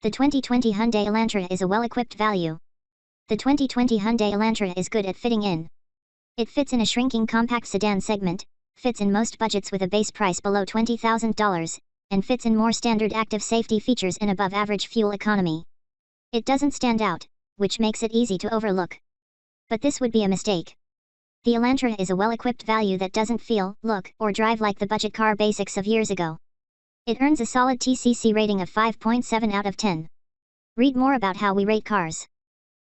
The 2020 Hyundai Elantra is a well-equipped value. The 2020 Hyundai Elantra is good at fitting in. It fits in a shrinking compact sedan segment, fits in most budgets with a base price below $20,000, and fits in more standard active safety features and above-average fuel economy. It doesn't stand out, which makes it easy to overlook. But this would be a mistake. The Elantra is a well-equipped value that doesn't feel, look, or drive like the budget car basics of years ago. It earns a solid TCC rating of 5.7 out of 10. Read more about how we rate cars.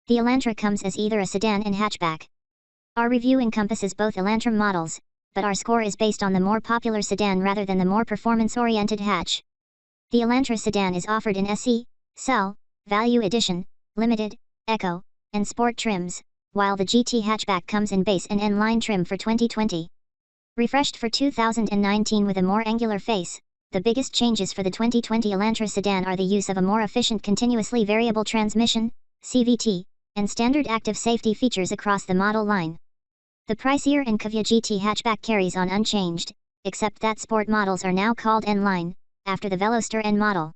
The Elantra comes as either a sedan and hatchback. Our review encompasses both Elantra models, but our score is based on the more popular sedan rather than the more performance-oriented hatch. The Elantra sedan is offered in SE, Cell, Value Edition, Limited, Eco, and Sport trims, while the GT hatchback comes in base and N-line trim for 2020. Refreshed for 2019 with a more angular face, the biggest changes for the 2020 Elantra sedan are the use of a more efficient continuously variable transmission, CVT, and standard active safety features across the model line. The pricier Encavia GT hatchback carries on unchanged, except that sport models are now called N-line, after the Veloster N model.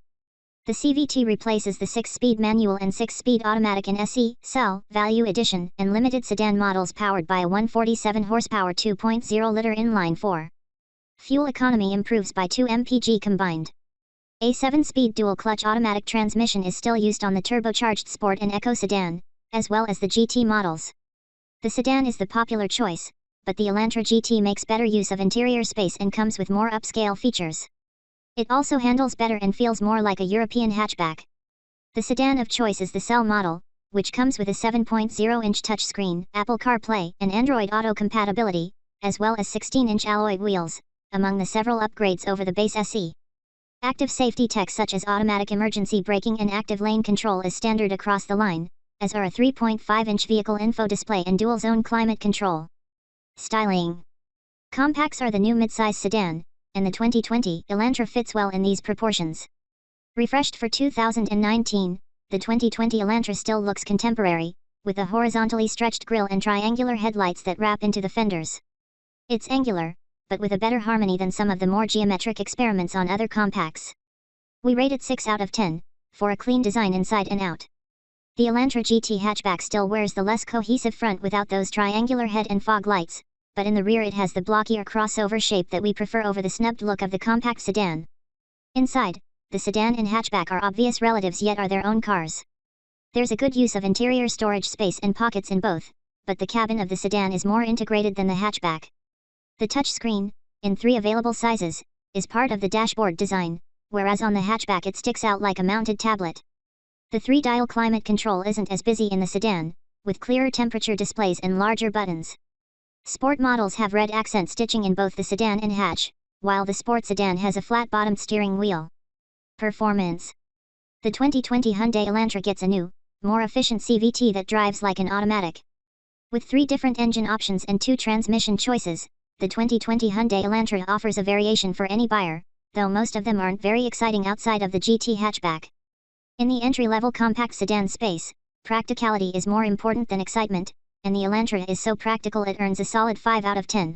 The CVT replaces the 6-speed manual and 6-speed automatic in SE, Cell, Value Edition, and Limited sedan models powered by a 147 horsepower 2.0-liter inline-4. Fuel economy improves by 2 mpg combined. A 7-speed dual-clutch automatic transmission is still used on the turbocharged Sport and Eco sedan, as well as the GT models. The sedan is the popular choice, but the Elantra GT makes better use of interior space and comes with more upscale features. It also handles better and feels more like a European hatchback. The sedan of choice is the Cell model, which comes with a 7.0-inch touchscreen, Apple CarPlay, and Android Auto compatibility, as well as 16-inch alloy wheels, among the several upgrades over the base SE. Active safety tech such as automatic emergency braking and active lane control is standard across the line, as are a 3.5-inch vehicle info display and dual-zone climate control. Styling. Compacts are the new midsize sedan, and the 2020 Elantra fits well in these proportions. Refreshed for 2019, the 2020 Elantra still looks contemporary, with a horizontally stretched grille and triangular headlights that wrap into the fenders. It's angular, but with a better harmony than some of the more geometric experiments on other compacts. We rate it 6 out of 10, for a clean design inside and out. The Elantra GT hatchback still wears the less cohesive front without those triangular head and fog lights, but in the rear it has the blockier crossover shape that we prefer over the snubbed look of the compact sedan. Inside, the sedan and hatchback are obvious relatives yet are their own cars. There's a good use of interior storage space and pockets in both, but the cabin of the sedan is more integrated than the hatchback. The touchscreen, in 3 available sizes, is part of the dashboard design, whereas on the hatchback it sticks out like a mounted tablet. The 3-dial climate control isn't as busy in the sedan, with clearer temperature displays and larger buttons. Sport models have red accent stitching in both the sedan and hatch, while the Sport sedan has a flat-bottomed steering wheel. Performance. The 2020 Hyundai Elantra gets a new, more efficient CVT that drives like an automatic. With 3 different engine options and 2 transmission choices, the 2020 Hyundai Elantra offers a variation for any buyer, though most of them aren't very exciting outside of the GT hatchback. In the entry-level compact sedan space, practicality is more important than excitement, and the Elantra is so practical it earns a solid 5 out of 10.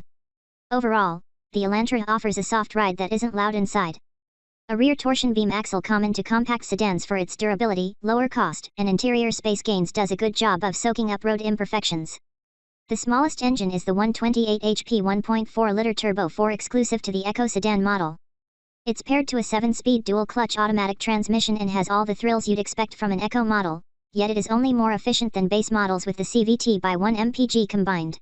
Overall, the Elantra offers a soft ride that isn't loud inside. A rear torsion beam axle common to compact sedans for its durability, lower cost, and interior space gains does a good job of soaking up road imperfections. The smallest engine is the 128 HP 1.4-liter Turbo 4 exclusive to the Eco sedan model. It's paired to a 7-speed dual-clutch automatic transmission and has all the thrills you'd expect from an Eco model, yet it is only more efficient than base models with the CVT by 1 mpg combined.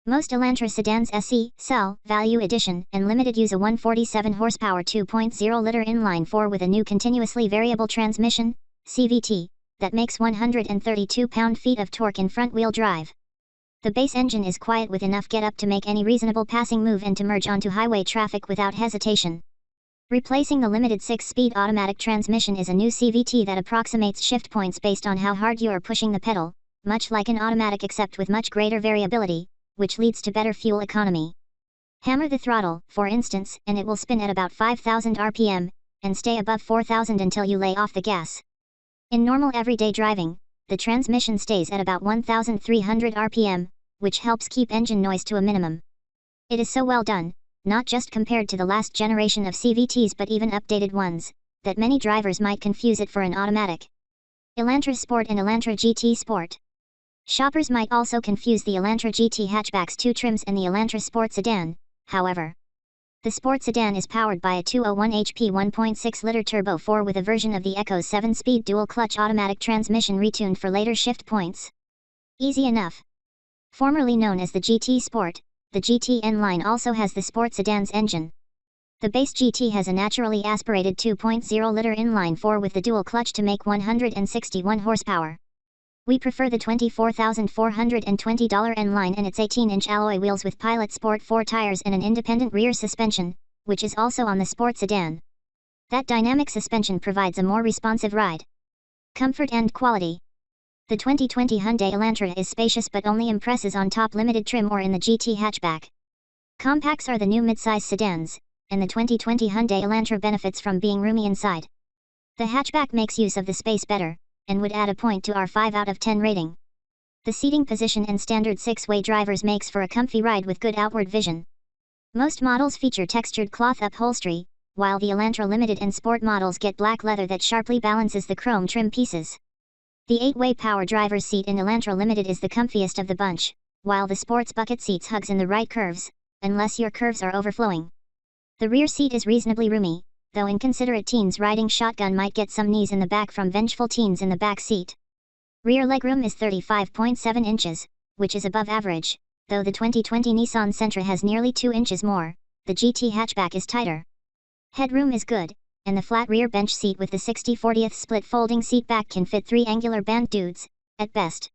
Most Elantra sedans SE, Cell, Value Edition, and Limited use a 147 horsepower 2.0-liter inline-4 with a new continuously variable transmission, CVT, that makes 132 pound-feet of torque in front-wheel drive. The base engine is quiet with enough get-up to make any reasonable passing move and to merge onto highway traffic without hesitation. Replacing the Limited 6-speed automatic transmission is a new CVT that approximates shift points based on how hard you are pushing the pedal, much like an automatic except with much greater variability, which leads to better fuel economy. Hammer the throttle, for instance, and it will spin at about 5,000 RPM, and stay above 4,000 until you lay off the gas. In normal everyday driving, the transmission stays at about 1,300 RPM, which helps keep engine noise to a minimum. It is so well done, not just compared to the last generation of CVTs but even updated ones, that many drivers might confuse it for an automatic. Elantra Sport and Elantra GT Sport. Shoppers might also confuse the Elantra GT hatchback's two trims and the Elantra Sport sedan, however. The Sport sedan is powered by a 201 HP 1.6-liter turbo 4 with a version of the Eco's 7-speed dual-clutch automatic transmission retuned for later shift points. Easy enough. Formerly known as the GT Sport, the GT-N line also has the Sport sedan's engine. The base GT has a naturally aspirated 2.0-liter inline-4 with the dual clutch to make 161 horsepower. We prefer the $24,420 N line and its 18-inch alloy wheels with Pilot Sport 4 tires and an independent rear suspension, which is also on the Sport sedan. That dynamic suspension provides a more responsive ride. Comfort and quality. The 2020 Hyundai Elantra is spacious but only impresses on top limited trim or in the GT hatchback. Compacts are the new midsize sedans, and the 2020 Hyundai Elantra benefits from being roomy inside. The hatchback makes use of the space better, and would add a point to our 5 out of 10 rating. The seating position and standard 6-way drivers makes for a comfy ride with good outward vision. Most models feature textured cloth upholstery, while the Elantra Limited and Sport models get black leather that sharply balances the chrome trim pieces. The 8-way power driver's seat in Elantra Limited is the comfiest of the bunch, while the Sport's bucket seats hugs in the right curves, unless your curves are overflowing. The rear seat is reasonably roomy, though inconsiderate teens riding shotgun might get some knees in the back from vengeful teens in the back seat. Rear legroom is 35.7 inches, which is above average, though the 2020 Nissan Sentra has nearly 2 inches more. The GT hatchback is tighter. Headroom is good, and the flat rear bench seat with the 60/40th split folding seat back can fit 3 angular band dudes, at best.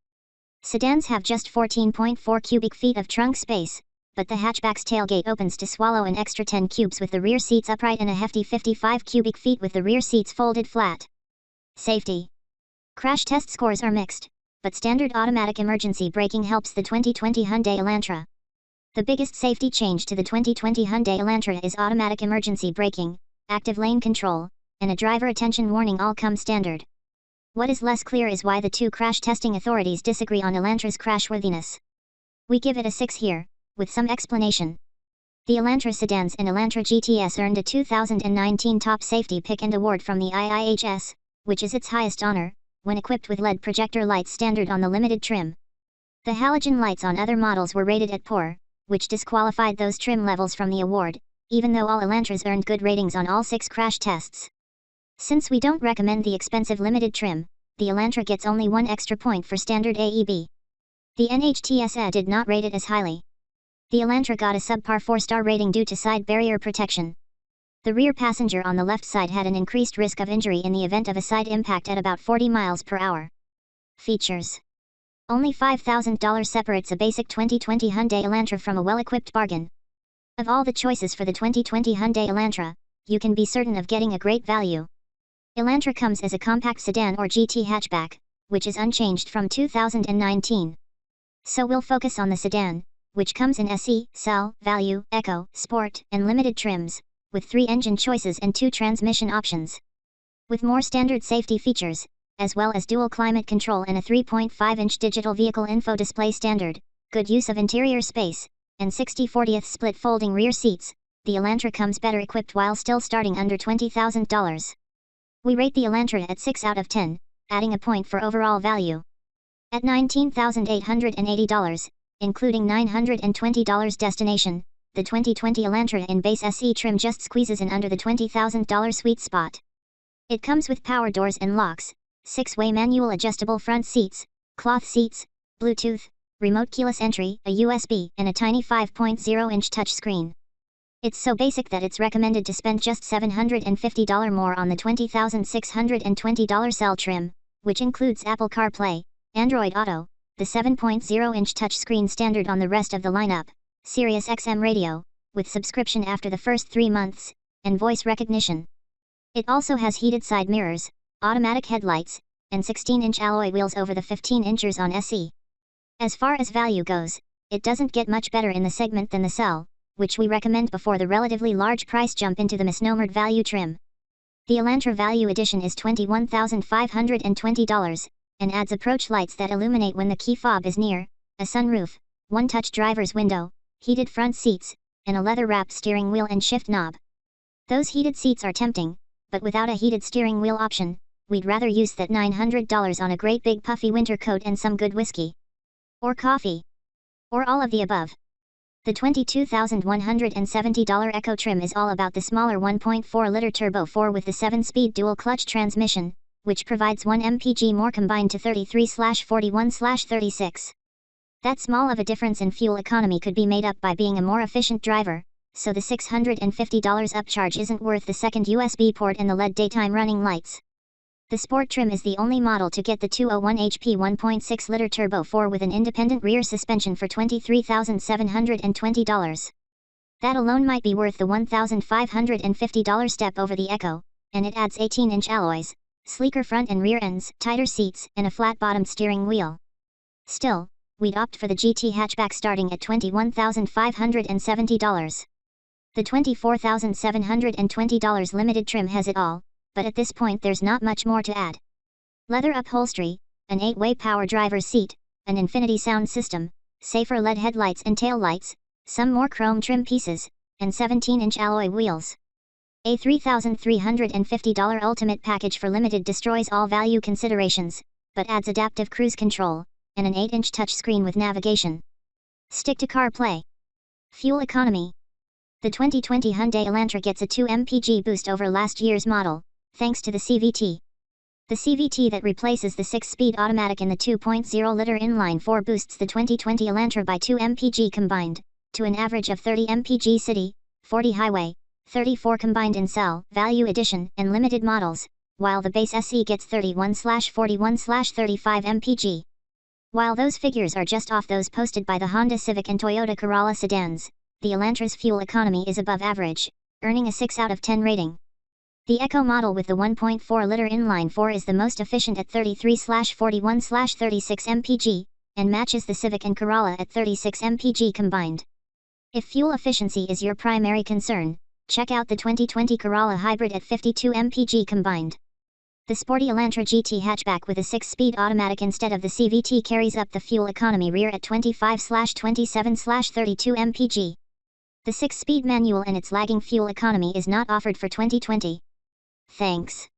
Sedans have just 14.4 cubic feet of trunk space, but the hatchback's tailgate opens to swallow an extra 10 cubes with the rear seats upright and a hefty 55 cubic feet with the rear seats folded flat. Safety. Crash test scores are mixed, but standard automatic emergency braking helps the 2020 Hyundai Elantra. The biggest safety change to the 2020 Hyundai Elantra is automatic emergency braking, active lane control, and a driver attention warning all come standard. What is less clear is why the two crash testing authorities disagree on Elantra's crashworthiness. We give it a 6 here, with some explanation. The Elantra sedans and Elantra GTS earned a 2019 Top Safety Pick and Award from the IIHS, which is its highest honor, when equipped with LED projector lights standard on the limited trim. The halogen lights on other models were rated at poor, which disqualified those trim levels from the award, even though all Elantras earned good ratings on all 6 crash tests. Since we don't recommend the expensive limited trim, the Elantra gets only 1 extra point for standard AEB. The NHTSA did not rate it as highly. The Elantra got a subpar 4-star rating due to side barrier protection. The rear passenger on the left side had an increased risk of injury in the event of a side impact at about 40 miles per hour. Features. Only $5,000 separates a basic 2020 Hyundai Elantra from a well-equipped bargain. Of all the choices for the 2020 Hyundai Elantra, you can be certain of getting a great value. Elantra comes as a compact sedan or GT hatchback, which is unchanged from 2019. So we'll focus on the sedan, which comes in SE, Cell, Value, Eco, Sport, and Limited trims, with 3 engine choices and 2 transmission options. With more standard safety features, as well as dual climate control and a 3.5-inch digital vehicle info display standard, good use of interior space, and 60/40th split folding rear seats, the Elantra comes better equipped while still starting under $20,000. We rate the Elantra at 6 out of 10, adding a point for overall value. At $19,880, including $920 destination, the 2020 Elantra in base SE trim just squeezes in under the $20,000 sweet spot. It comes with power doors and locks, 6-way manual adjustable front seats, cloth seats, Bluetooth, remote keyless entry, a USB, and a tiny 5.0-inch touchscreen. It's so basic that it's recommended to spend just $750 more on the $20,620 Cell trim, which includes Apple CarPlay, Android Auto, the 7.0-inch touchscreen standard on the rest of the lineup, Sirius XM radio, with subscription after the first 3 months, and voice recognition. It also has heated side mirrors, automatic headlights, and 16-inch alloy wheels over the 15-inchers on SE. As far as value goes, it doesn't get much better in the segment than the Cell, which we recommend before the relatively large price jump into the misnomered value trim. The Elantra Value Edition is $21,520, and adds approach lights that illuminate when the key fob is near, a sunroof, one-touch driver's window, heated front seats, and a leather-wrapped steering wheel and shift knob. Those heated seats are tempting, but without a heated steering wheel option, we'd rather use that $900 on a great big puffy winter coat and some good whiskey. Or coffee. Or all of the above. The $22,170 Echo trim is all about the smaller 1.4-liter Turbo 4 with the 7-speed dual-clutch transmission, which provides 1 mpg more combined to 33/41/36. That small of a difference in fuel economy could be made up by being a more efficient driver, so the $650 upcharge isn't worth the second USB port and the LED daytime running lights. The Sport trim is the only model to get the 201 HP 1.6-liter Turbo 4 with an independent rear suspension for $23,720. That alone might be worth the $1,550 step over the Echo, and it adds 18-inch alloys, sleeker front and rear ends, tighter seats, and a flat-bottomed steering wheel. Still, we'd opt for the GT hatchback starting at $21,570. The $24,720 limited trim has it all, but at this point there's not much more to add. Leather upholstery, an 8-way power driver's seat, an Infinity sound system, safer LED headlights and taillights, some more chrome trim pieces, and 17-inch alloy wheels. A $3,350 ultimate package for limited destroys all value considerations, but adds adaptive cruise control, and an 8-inch touchscreen with navigation. Stick to CarPlay. Fuel economy. The 2020 Hyundai Elantra gets a 2 mpg boost over last year's model, thanks to the CVT. The CVT that replaces the 6-speed automatic in the 2.0-liter inline-4 boosts the 2020 Elantra by 2 mpg combined, to an average of 30 mpg city, 40 highway, 34 combined in cell, value edition, and limited models, while the base SE gets 31/41/35 mpg. While those figures are just off those posted by the Honda Civic and Toyota Corolla sedans, the Elantra's fuel economy is above average, earning a 6 out of 10 rating. The Echo model with the 1.4-liter inline-4 is the most efficient at 33/41/36 mpg, and matches the Civic and Corolla at 36 mpg combined. If fuel efficiency is your primary concern, check out the 2020 Corolla Hybrid at 52 mpg combined. The sporty Elantra GT hatchback with a 6-speed automatic instead of the CVT carries up the fuel economy rear at 25/27/32 mpg. The 6-speed manual and its lagging fuel economy is not offered for 2020. Thanks.